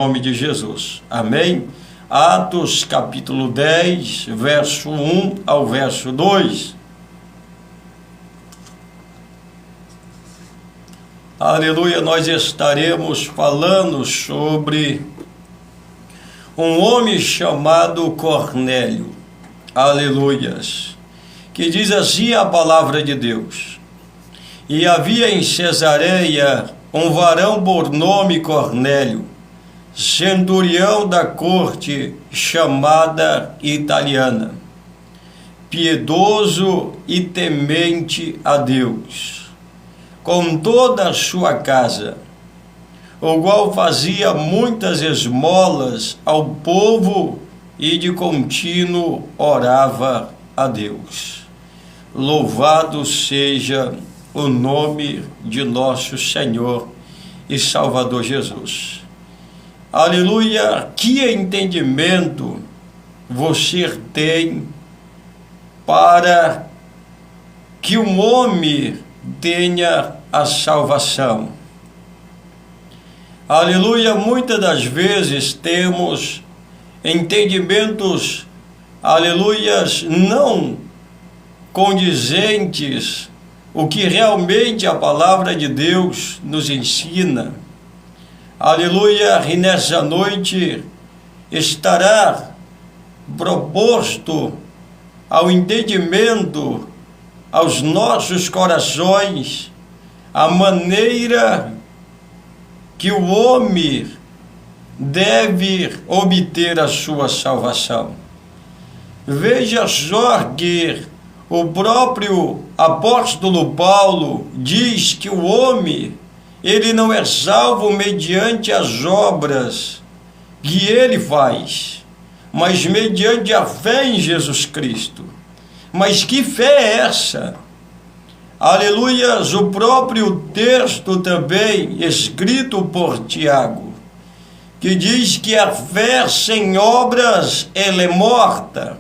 Nome de Jesus, amém? Atos capítulo 10, verso 1 ao verso 2. Aleluia, nós estaremos falando sobre um homem chamado Cornélio, aleluias, que diz assim a palavra de Deus: e havia em Cesareia um varão por nome Cornélio, centurião da corte chamada italiana, piedoso e temente a Deus, com toda a sua casa, o qual fazia muitas esmolas ao povo e de contínuo orava a Deus. Louvado seja o nome de nosso Senhor e Salvador Jesus. Aleluia, que entendimento você tem para que um homem tenha a salvação? Aleluia, muitas das vezes temos entendimentos, aleluias, não condizentes o que realmente a palavra de Deus nos ensina. Aleluia, e nessa noite estará proposto ao entendimento, aos nossos corações, a maneira que o homem deve obter a sua salvação. Veja só que o próprio apóstolo Paulo diz que o homem, ele não é salvo mediante as obras que ele faz, mas mediante a fé em Jesus Cristo. Mas que fé é essa? Aleluias, o próprio texto também, escrito por Tiago, que diz que a fé sem obras, ela é morta.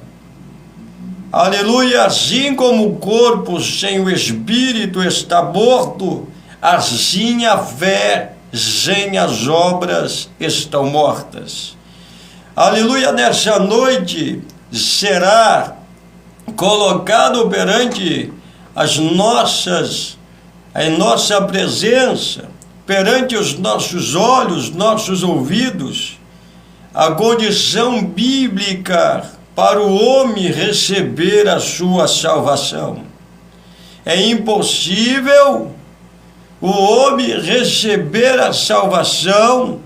Aleluia, assim como o corpo sem o espírito está morto, assim a fé sem as obras estão mortas. Aleluia, nessa noite será colocado perante a nossa presença, perante os nossos olhos, nossos ouvidos, a condição bíblica para o homem receber a sua salvação. É impossível o homem receber a salvação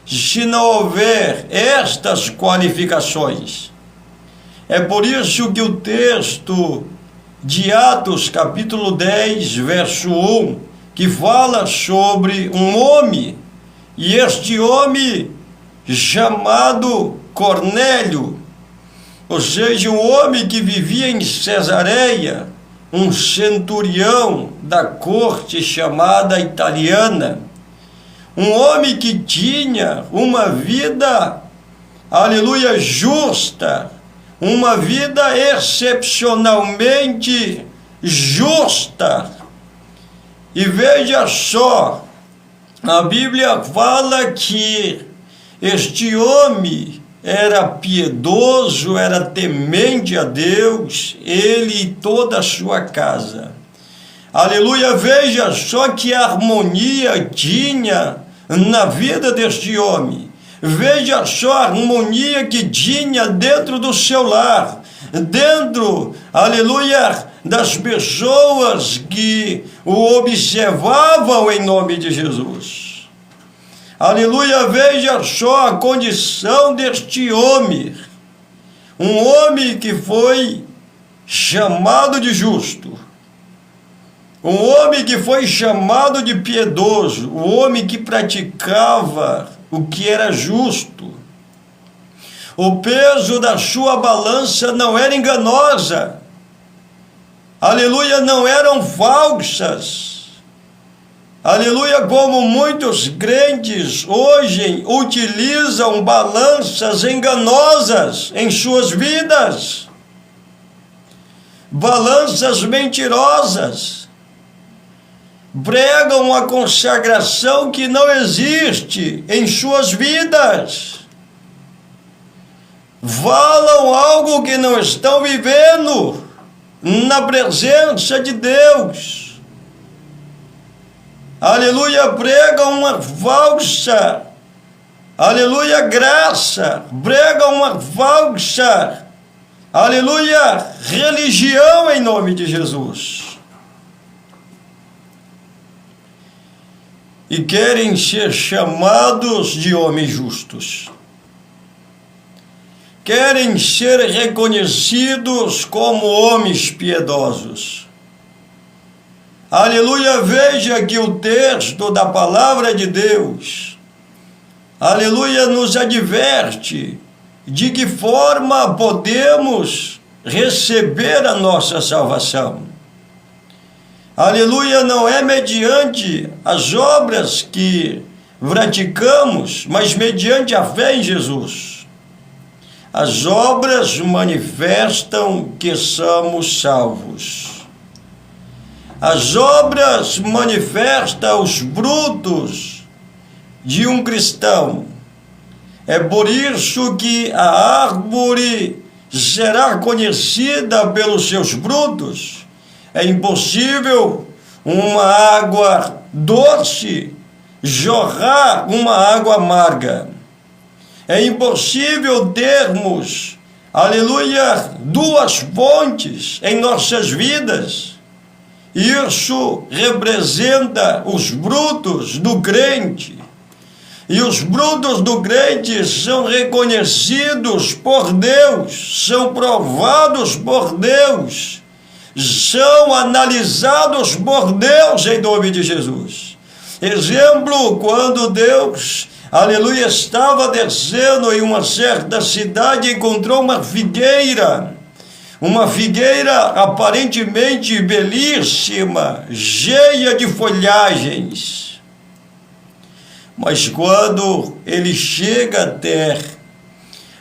se não houver estas qualificações. É por isso que o texto de Atos capítulo 10, verso 1, que fala sobre um homem, e este homem chamado Cornélio, ou seja, um homem que vivia em Cesareia, um centurião da corte chamada italiana, um homem que tinha uma vida, aleluia, justa, uma vida excepcionalmente justa. E veja só, a Bíblia fala que este homem era piedoso, era temente a Deus, ele e toda a sua casa. Aleluia, veja só que harmonia tinha na vida deste homem. Veja só a harmonia que tinha dentro do seu lar, dentro, aleluia, das pessoas que o observavam em nome de Jesus. Aleluia, veja só a condição deste homem, um homem que foi chamado de justo, um homem que foi chamado de piedoso, um homem que praticava o que era justo. O peso da sua balança não era enganosa, aleluia, não eram falsas. Aleluia, como muitos crentes hoje utilizam balanças enganosas em suas vidas, balanças mentirosas. pregam a consagração que não existe em suas vidas. Falam algo que não estão vivendo na presença de Deus. Aleluia, pregam uma falsa, aleluia, graça, pregam uma falsa, aleluia, religião em nome de Jesus. E querem ser chamados de homens justos. Querem ser reconhecidos como homens piedosos. Aleluia, veja que o texto da palavra de Deus, aleluia, nos adverte de que forma podemos receber a nossa salvação. Aleluia, não é mediante as obras que praticamos, mas mediante a fé em Jesus. As obras manifestam que somos salvos. As obras manifestam os frutos de um cristão. É por isso que a árvore será conhecida pelos seus frutos. É impossível uma água doce jorrar uma água amarga. É impossível termos, aleluia, duas fontes em nossas vidas. Isso representa os frutos do crente. E os frutos do crente são reconhecidos por Deus, são provados por Deus, são analisados por Deus em nome de Jesus. Exemplo, quando Deus, aleluia, estava descendo em uma certa cidade, encontrou uma figueira aparentemente belíssima, cheia de folhagens. Mas quando ele chega até,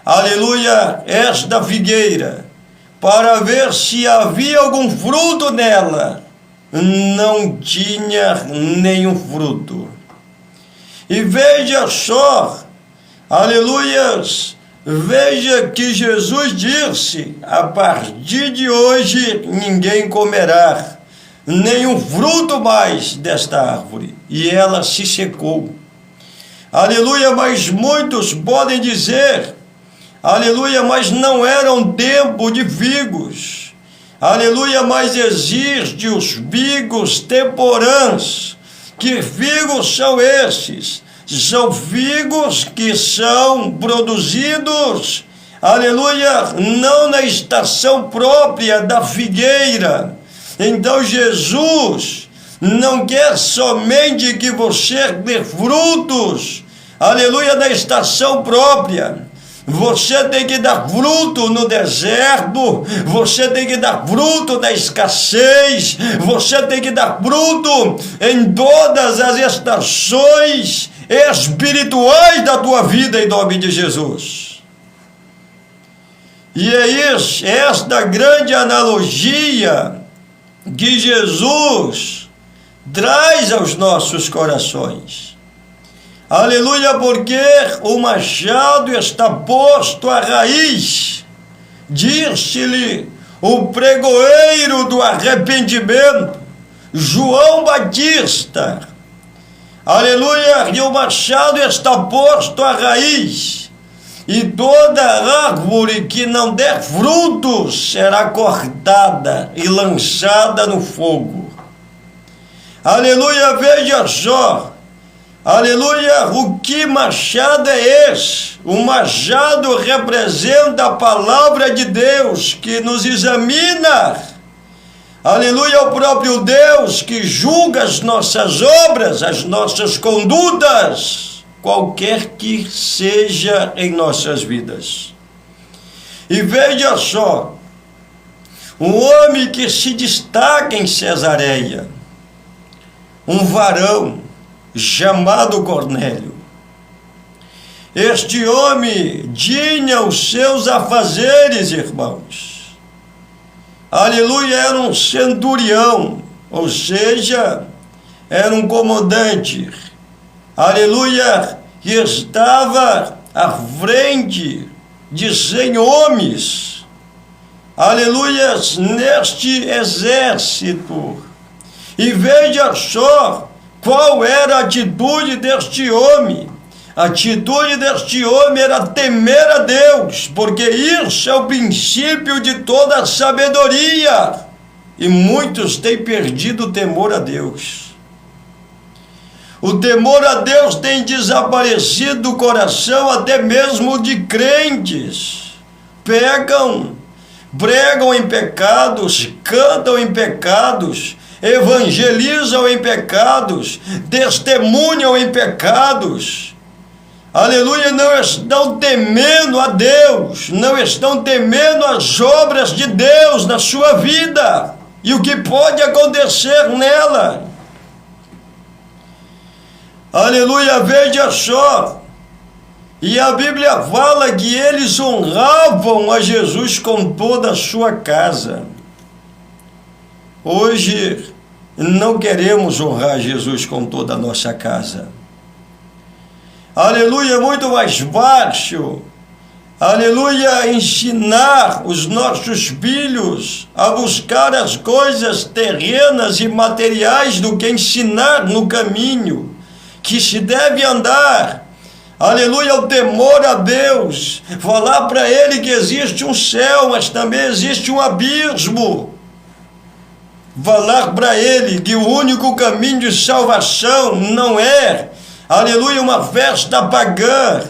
aleluia, esta figueira, para ver se havia algum fruto nela, não tinha nenhum fruto. E veja só, aleluias, veja que Jesus disse: a partir de hoje ninguém comerá nenhum fruto mais desta árvore. E ela se secou. Aleluia, mas muitos podem dizer, aleluia, mas não era um tempo de figos. Aleluia, mas existe os figos temporãs. Que figos são esses? São figos que são produzidos, aleluia, não na estação própria da figueira. Então Jesus não quer somente que você dê frutos, aleluia, na estação própria. Você tem que dar fruto no deserto, você tem que dar fruto na escassez, você tem que dar fruto em todas as estações espirituais da tua vida em nome de Jesus. E é isso, esta grande analogia que Jesus traz aos nossos corações. Aleluia, porque o machado está posto à raiz, disse-lhe o pregoeiro do arrependimento, João Batista. Aleluia, e o machado está posto à raiz, e toda árvore que não der frutos será cortada e lançada no fogo. Aleluia, veja só. Aleluia, o que machado é esse? O machado representa a palavra de Deus que nos examina. Aleluia, o próprio Deus que julga as nossas obras, as nossas condutas, qualquer que seja em nossas vidas. E veja só, um homem que se destaca em Cesareia, um varão, chamado Cornélio. Este homem tinha os seus afazeres, irmãos. Aleluia, era um centurião, ou seja, era um comandante, aleluia, que estava à frente de 100 homens, aleluia, neste exército. E veja só qual era a atitude deste homem. A atitude deste homem era temer a Deus, porque isso é o princípio de toda a sabedoria. E muitos têm perdido o temor a Deus. O temor a Deus tem desaparecido do coração até mesmo de crentes. Pregam em pecados, cantam em pecados, evangelizam em pecados, testemunham em pecados. Aleluia, não estão temendo a Deus, não estão temendo as obras de Deus na sua vida e o que pode acontecer nela. Aleluia, veja só. E a Bíblia fala que eles honravam a Jesus com toda a sua casa. Hoje não queremos honrar Jesus com toda a nossa casa. Aleluia, muito mais fácil, aleluia, ensinar os nossos filhos a buscar as coisas terrenas e materiais do que ensinar no caminho que se deve andar. Aleluia, o temor a Deus, falar para ele que existe um céu, mas também existe um abismo. Falar para ele que o único caminho de salvação não é, aleluia, uma festa pagã,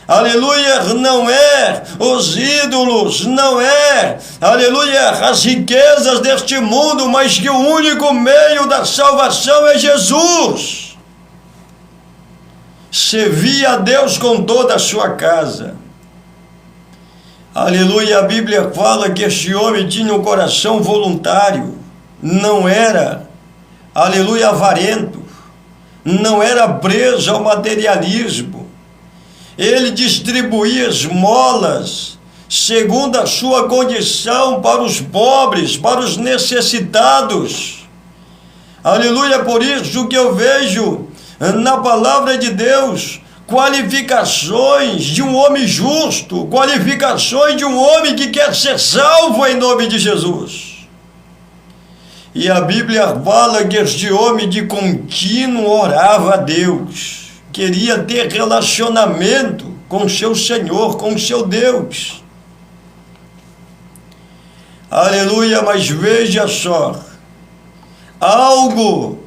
aleluia, não é os ídolos, não é, aleluia, as riquezas deste mundo, mas que o único meio da salvação é Jesus. Servia a Deus com toda a sua casa. Aleluia, a Bíblia fala que este homem tinha um coração voluntário, não era, aleluia, avarento, não era preso ao materialismo. Ele distribuía esmolas segundo a sua condição para os pobres, para os necessitados. Aleluia, por isso que eu vejo na palavra de Deus qualificações de um homem justo, qualificações de um homem que quer ser salvo em nome de Jesus. E a Bíblia fala que este homem de contínuo orava a Deus, queria ter relacionamento com seu Senhor, com seu Deus. Aleluia, mas veja só, algo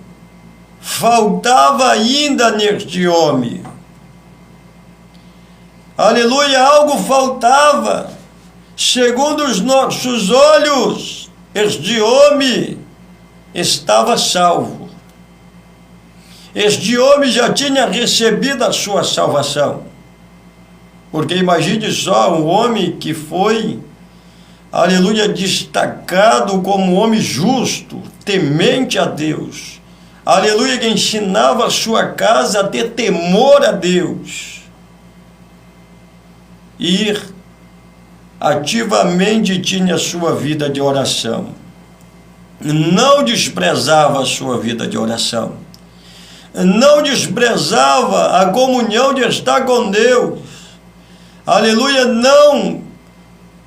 faltava ainda neste homem. Aleluia, algo faltava. Segundo os nossos olhos, este homem estava salvo. Este homem já tinha recebido a sua salvação. Porque imagine só, um homem que foi, aleluia, destacado como um homem justo, temente a Deus. Aleluia, que ensinava a sua casa a ter temor a Deus. E ativamente tinha sua vida de oração. Não desprezava a sua vida de oração. Não desprezava a comunhão de estar com Deus. Aleluia, não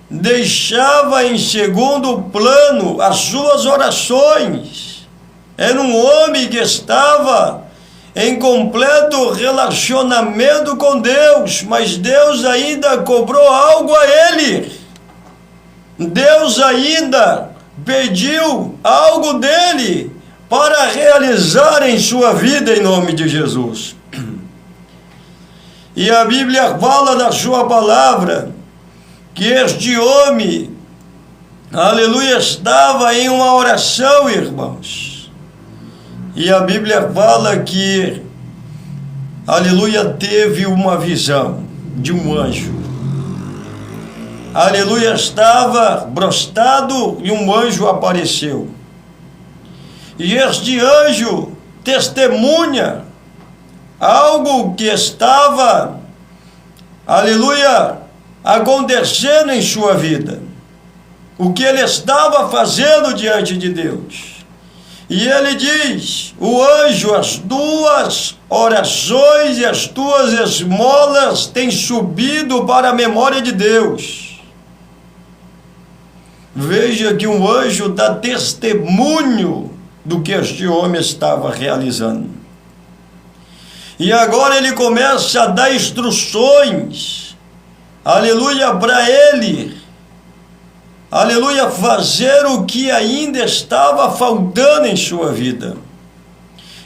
deixava em segundo plano as suas orações. Era um homem que estava em completo relacionamento com Deus, mas Deus ainda cobrou algo a ele. Deus ainda pediu algo dele para realizar em sua vida em nome de Jesus. E a Bíblia fala na sua palavra que este homem, aleluia, estava em uma oração, irmãos. E a Bíblia fala que, aleluia, teve uma visão de um anjo. Aleluia, estava prostrado e um anjo apareceu. E este anjo testemunha algo que estava, aleluia, acontecendo em sua vida. O que ele estava fazendo diante de Deus. E ele diz: o anjo, as tuas orações e as tuas esmolas têm subido para a memória de Deus. Veja que um anjo dá testemunho do que este homem estava realizando. E agora ele começa a dar instruções, aleluia, para ele, aleluia, fazer o que ainda estava faltando em sua vida.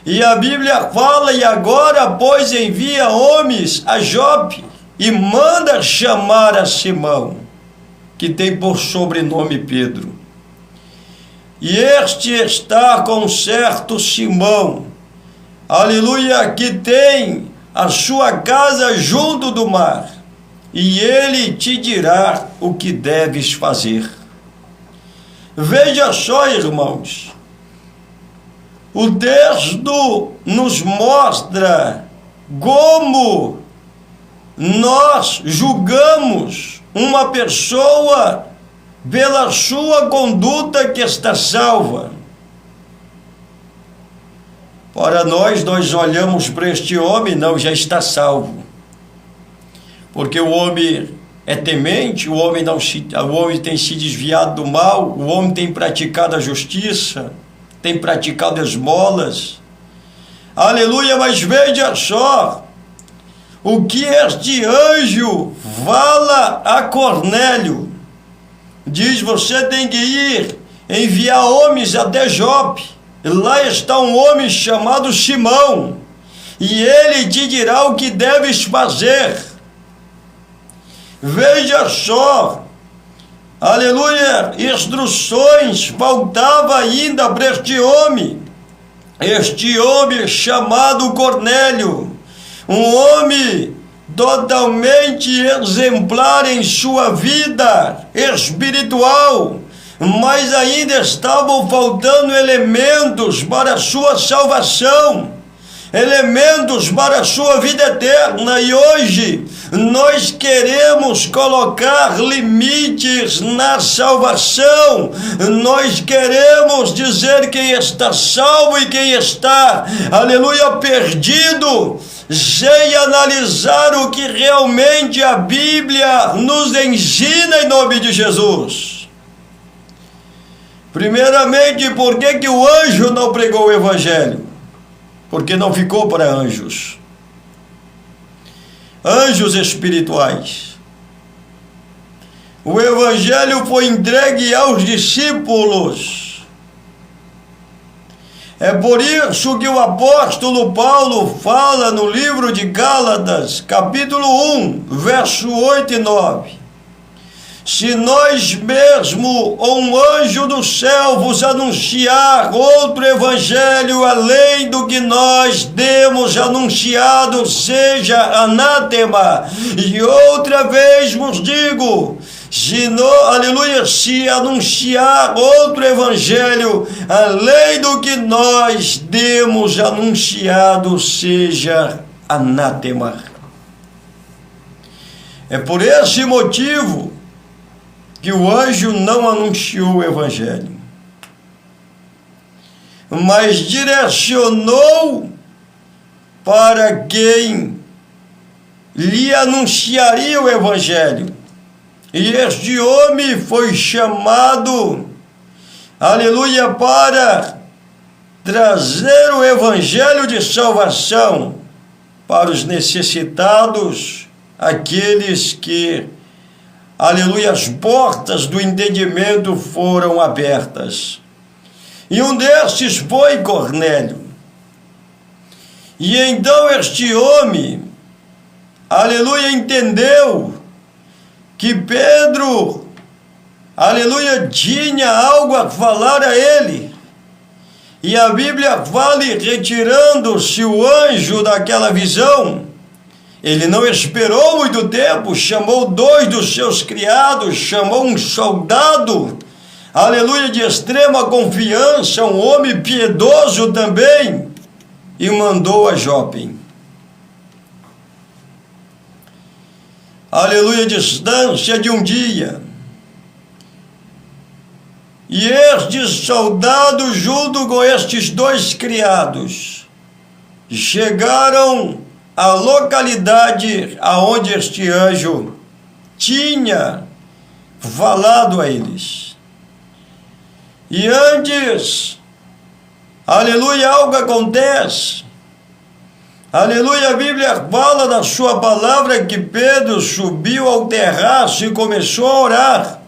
E a Bíblia fala: e agora, pois, envia homens a Jope e manda chamar a Simão, que tem por sobrenome Pedro. E este está com certo Simão, aleluia, que tem a sua casa junto do mar, e ele te dirá o que deves fazer. Veja só, irmãos, o texto nos mostra como nós julgamos uma pessoa pela sua conduta que está salva. Para nós olhamos para este homem, não, já está salvo. Porque o homem é temente, o homem tem se desviado do mal, o homem tem praticado a justiça, tem praticado esmolas. Aleluia, mas veja só o que este anjo fala a Cornélio. Diz: você tem que ir enviar homens até Jope. Lá está um homem chamado Simão, e ele te dirá o que deves fazer. Veja só, aleluia, instruções faltava ainda para este homem chamado Cornélio, um homem totalmente exemplar em sua vida espiritual, mas ainda estavam faltando elementos para a sua salvação, elementos para a sua vida eterna. E hoje nós queremos colocar limites na salvação, nós queremos dizer quem está salvo e quem está, aleluia, perdido, sem analisar o que realmente a Bíblia nos ensina em nome de Jesus. Primeiramente, por que o anjo não pregou o evangelho? Porque não ficou para anjos. Anjos espirituais. O evangelho foi entregue aos discípulos. É por isso que o apóstolo Paulo fala no livro de Gálatas, capítulo 1, verso 8 e 9. Se nós mesmo ou um anjo do céu vos anunciar outro evangelho além do que nós temos anunciado, seja anátema. E outra vez vos digo, se anunciar outro evangelho além do que nós temos anunciado, seja anátema. É por esse motivo que o anjo não anunciou o evangelho, mas direcionou para quem lhe anunciaria o evangelho. E este homem foi chamado, aleluia, para trazer o evangelho de salvação para os necessitados, aqueles que, aleluia, as portas do entendimento foram abertas. E um destes foi Cornélio. E então este homem, aleluia, entendeu que Pedro, aleluia, tinha algo a falar a ele. E a Bíblia fala, e retirando-se o anjo daquela visão, ele não esperou muito tempo, chamou 2 dos seus criados, chamou um soldado, aleluia, de extrema confiança, um homem piedoso também, e mandou a Jope. Aleluia, distância de um dia. E este soldado, junto com estes 2 criados, chegaram à localidade aonde este anjo tinha falado a eles. E antes, aleluia, algo acontece. Aleluia, a Bíblia fala da sua palavra que Pedro subiu ao terraço e começou a orar.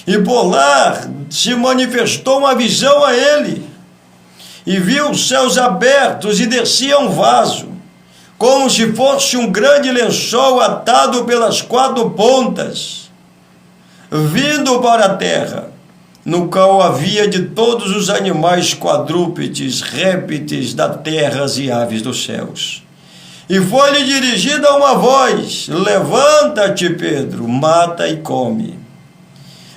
E por lá se manifestou uma visão a ele. E viu os céus abertos e descia um vaso, como se fosse um grande lençol atado pelas 4 pontas, vindo para a terra, no qual havia de todos os animais quadrúpedes, répteis da terra e aves dos céus. E foi-lhe dirigida uma voz: levanta-te, Pedro, mata e come.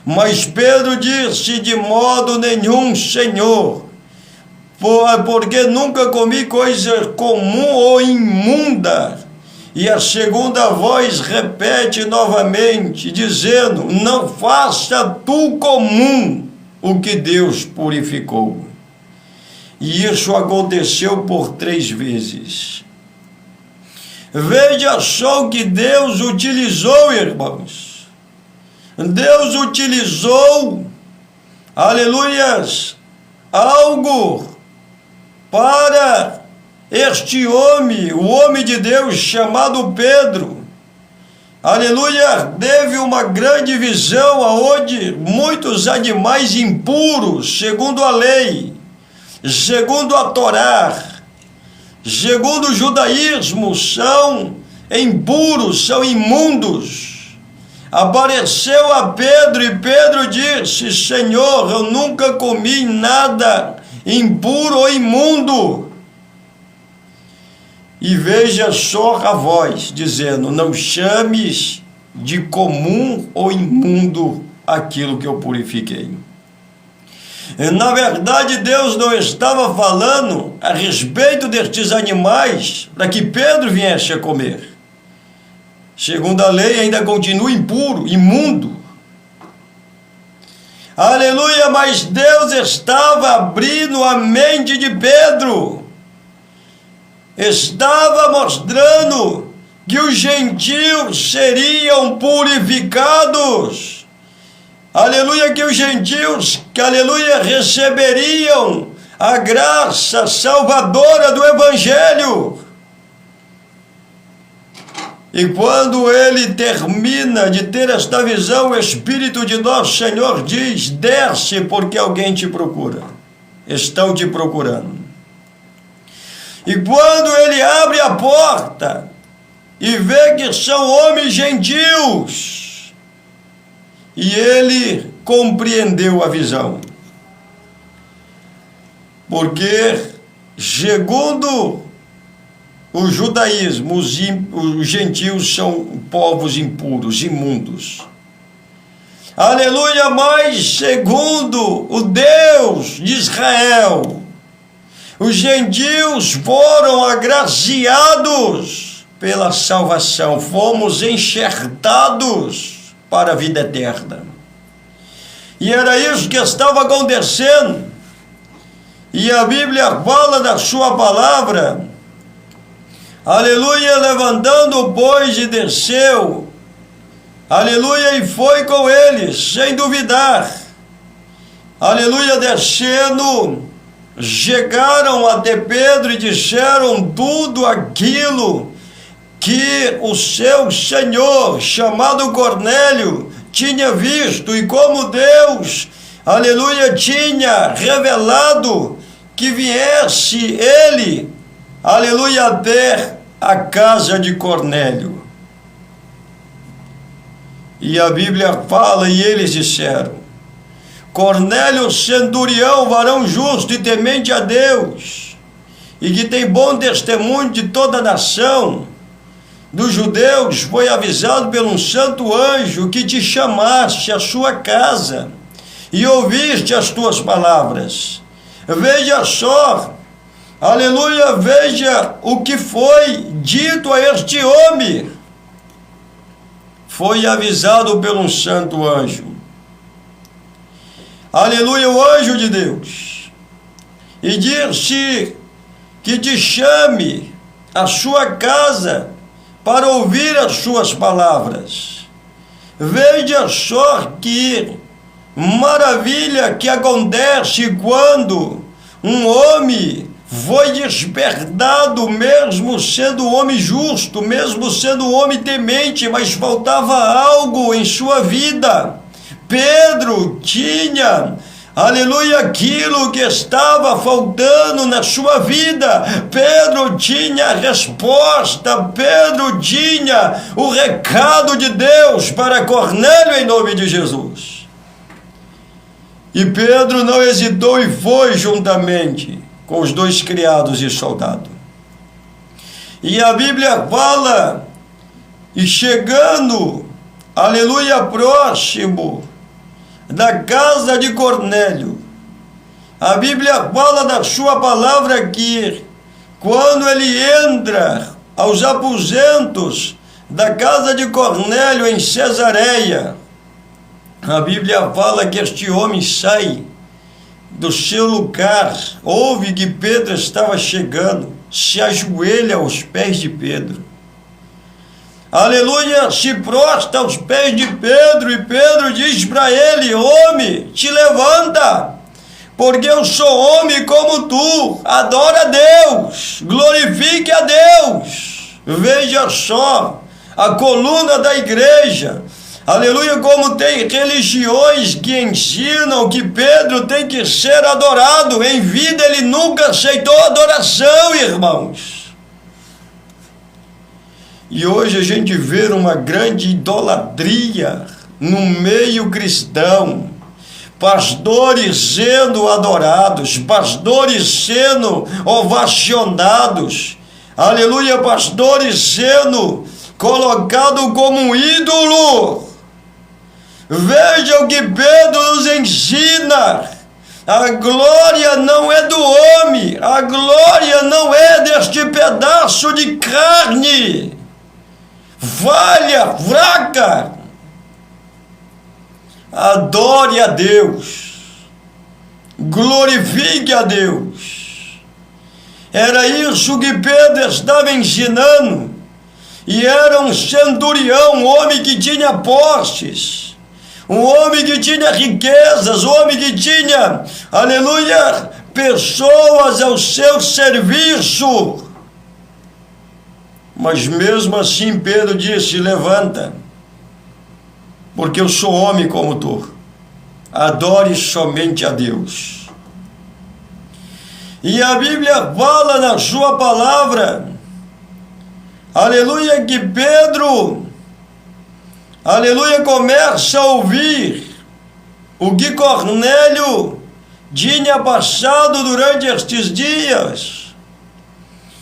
Mas Pedro disse: de modo nenhum, Senhor, porque nunca comi coisa comum ou imunda. E a segunda voz repete novamente, dizendo: não faça tu comum o que Deus purificou. E isso aconteceu por 3 vezes. Veja só o que Deus utilizou, irmãos. Deus utilizou, aleluias, algo para este homem, o homem de Deus chamado Pedro. Aleluia, teve uma grande visão aonde muitos animais impuros, segundo a lei, segundo a Torá, segundo o judaísmo, são impuros, são imundos. Apareceu a Pedro e Pedro disse: Senhor, eu nunca comi nada impuro ou imundo. E veja só a voz dizendo: não chames de comum ou imundo aquilo que eu purifiquei. Na verdade, Deus não estava falando a respeito destes animais para que Pedro viesse a comer. Segundo a lei, ainda continua impuro, imundo. Aleluia, mas Deus estava abrindo a mente de Pedro. Estava mostrando que os gentios seriam purificados. Aleluia, que os gentios, aleluia, receberiam a graça salvadora do Evangelho. E quando ele termina de ter esta visão, o Espírito de nosso Senhor diz: desce, porque alguém te procura. Estão te procurando. E quando ele abre a porta e vê que são homens gentios, e ele compreendeu a visão. Porque, segundo o judaísmo, os gentios são povos impuros, imundos. Aleluia, mas segundo o Deus de Israel, os gentios foram agraciados pela salvação, fomos enxertados para a vida eterna. E era isso que estava acontecendo. E a Bíblia fala da sua palavra. Aleluia, levantando, pois, e desceu. Aleluia, e foi com eles, sem duvidar. Aleluia, descendo, chegaram até Pedro e disseram tudo aquilo que o seu senhor, chamado Cornélio, tinha visto, e como Deus, aleluia, tinha revelado que viesse ele, aleluia, até a casa de Cornélio. E a Bíblia fala, e eles disseram: Cornélio, centurião, varão justo e temente a Deus, e que tem bom testemunho de toda a nação dos judeus, foi avisado por um santo anjo que te chamaste à sua casa e ouviste as tuas palavras. Veja só, aleluia, veja o que foi dito a este homem. Foi avisado por um santo anjo. aleluia, o anjo de Deus, e disse que te chame à sua casa para ouvir as suas palavras. Veja só que maravilha que acontece quando um homem foi despertado, mesmo sendo homem justo, mesmo sendo homem temente, mas faltava algo em sua vida. Pedro tinha, aleluia, aquilo que estava faltando na sua vida. Pedro tinha a resposta, Pedro tinha o recado de Deus para Cornélio em nome de Jesus. E Pedro não hesitou e foi juntamente com os dois criados e soldado. E a Bíblia fala, e chegando, aleluia, próximo da casa de Cornélio, a Bíblia fala da sua palavra aqui, quando ele entra aos aposentos da casa de Cornélio em Cesareia, a Bíblia fala que este homem sai do seu lugar, ouve que Pedro estava chegando, se ajoelha aos pés de Pedro. Aleluia, se prostra aos pés de Pedro, e Pedro diz para ele: homem, te levanta, porque eu sou homem como tu, adora a Deus, glorifique a Deus. Veja só, a coluna da igreja, aleluia, como tem religiões que ensinam que Pedro tem que ser adorado. Em vida ele nunca aceitou adoração, irmãos. E hoje a gente vê uma grande idolatria no meio cristão. Pastores sendo adorados, pastores sendo ovacionados, aleluia, pastores sendo colocados como um ídolo. Veja o que Pedro nos ensina: a glória não é do homem, a glória não é deste pedaço de carne, falha, fraca. Adore a Deus, glorifique a Deus. Era isso que Pedro estava ensinando. E era um centurião, um homem que tinha posses, um homem que tinha riquezas, um homem que tinha, aleluia, pessoas ao seu serviço. Mas mesmo assim Pedro disse: levanta, porque eu sou homem como tu, adore somente a Deus. E a Bíblia fala na sua palavra, aleluia, que Pedro, aleluia, começa a ouvir o que Cornélio tinha passado durante estes dias.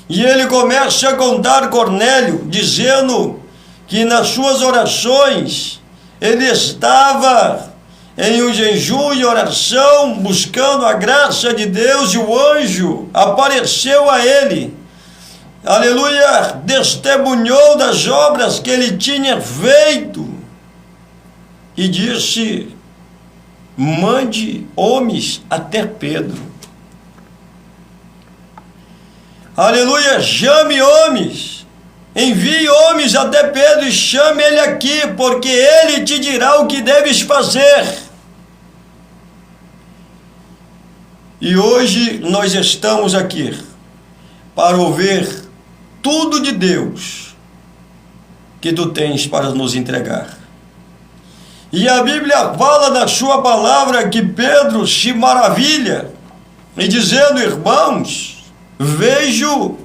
E ele começa a contar Cornélio, dizendo que nas suas orações ele estava em um jejum e oração, buscando a graça de Deus, e o anjo apareceu a ele, aleluia, testemunhou das obras que ele tinha feito e disse: mande homens até Pedro. Aleluia, chame homens, envie homens até Pedro e chame ele aqui, porque ele te dirá o que deves fazer. E hoje nós estamos aqui para ouvir tudo de Deus que tu tens para nos entregar. E a Bíblia fala na sua palavra que Pedro se maravilha, e dizendo: irmãos, vejo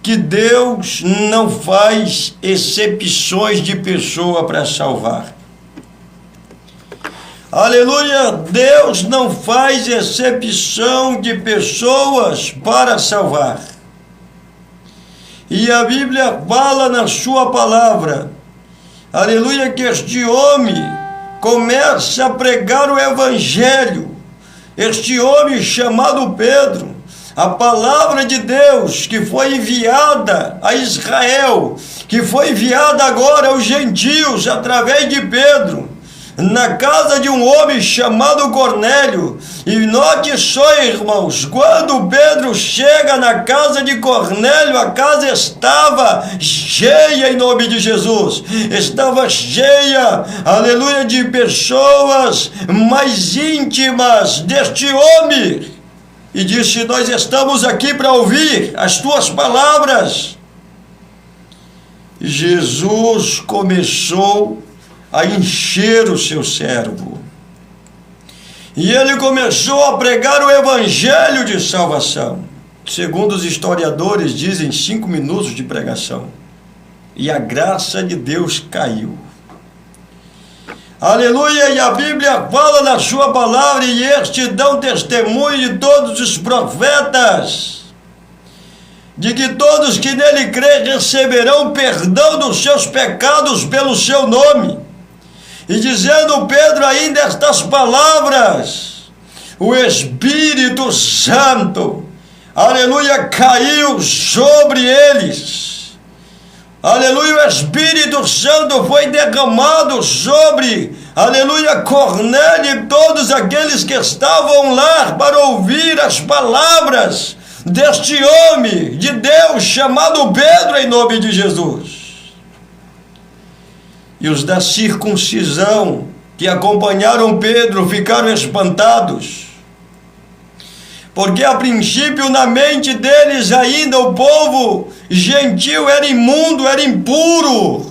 que Deus não faz exceções de pessoa para salvar. Aleluia, Deus não faz exceção de pessoas para salvar. E a Bíblia fala na sua palavra, aleluia, que este homem começa a pregar o evangelho. Este homem chamado Pedro, a palavra de Deus que foi enviada a Israel, que foi enviada agora aos gentios através de Pedro, na casa de um homem chamado Cornélio. E note só, irmãos, quando Pedro chega na casa de Cornélio, a casa estava cheia em nome de Jesus. Estava cheia, aleluia, de pessoas mais íntimas deste homem. E disse: nós estamos aqui para ouvir as tuas palavras. E Jesus começou a encher o seu servo. E ele começou a pregar o evangelho de salvação. Segundo os historiadores, dizem 5 minutos de pregação. E a graça de Deus caiu. Aleluia! E a Bíblia fala na sua palavra, e este dão testemunho de todos os profetas, de que todos que nele crêem receberão perdão dos seus pecados pelo seu nome. E dizendo Pedro ainda estas palavras, o Espírito Santo, aleluia, caiu sobre eles. Aleluia, o Espírito Santo foi derramado sobre, aleluia, Cornélio e todos aqueles que estavam lá para ouvir as palavras deste homem de Deus chamado Pedro, em nome de Jesus. E os da circuncisão que acompanharam Pedro ficaram espantados, porque a princípio na mente deles ainda o povo gentil era imundo, era impuro.